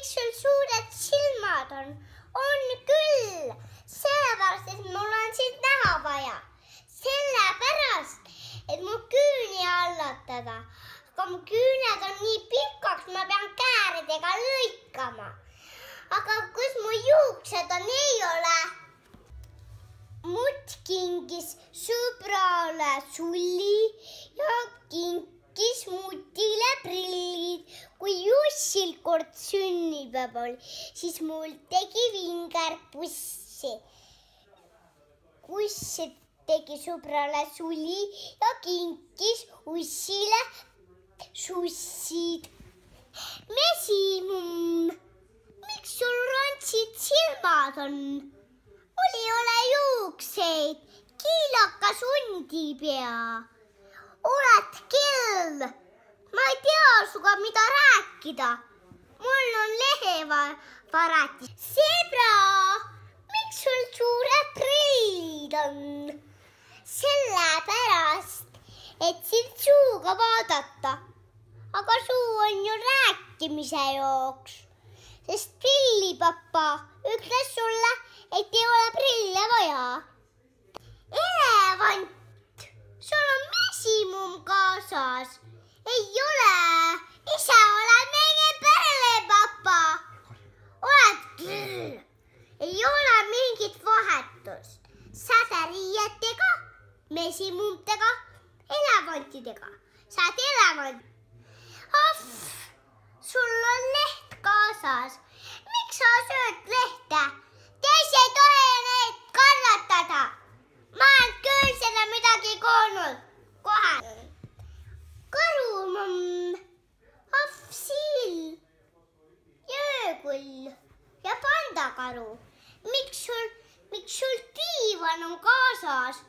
miks sul suured silmad on? On küll, sellepärast, et mul on sind näha vaja. Sellepärast, et mu küüni allatada. Aga mu küüned on nii pikaks, ma pean kääridega lõikama. Aga kus mu juuksed on, ei ole. Mutt kinkis sõbrale sulli ja kinkis Mutile prillid. Kui Jussil kord sünnipäev oli, siis mul tegi Vinger pussi. Kuss tegi sõbrale sulli ja kinkis Ussile sussid. Mesimumm, miks sul rantsid silmad on? Mul ei ole juukseid, kiilakas hundipea. Oled kell, ma ei tea suga mida rääkida. Mul on lehevarati. Zebra, miks sul suured prillid on? Sellepärast, et sind suuga vaadata. Aga suu on ju rääkimise jooks. Sest prillipappa ütles sulle, et ei ole prille vaja. Elevant, sul on mesimumm kaasas. Ei ole, ise oled meie perlepapa. Oled küll. Ei ole mingit vahetust. Säderiietega, mesimummtega, elevantidega. Saad elevant. Sul on leht kaasas. Miks sa sööd lehte? Teisi ei tohi neid kannatada. Ma olen küll seda midagi kuulnud. Kohe. Karumamm, siil, jöökull ja pandakaru. Miks sul diivan on kaasas?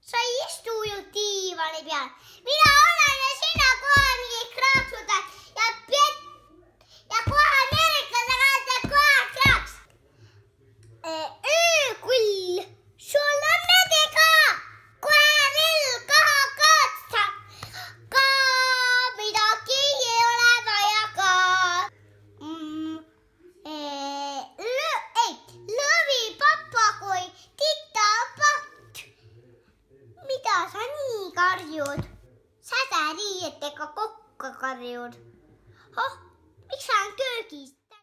Sa ei istu ju diivani peal. Mina olen ja sina kohe mingi kraaksudad ja kohe ameeriklasega ja kohe kraaks. Öökull, sul on medega. Kohe veel kaha kaatsa. Ka midagi ei ole vaja ka. Lõvipapagoi, titapatt. Mida sa nii karjud? Säderiietega kokku karjud. Miks sa on köögis?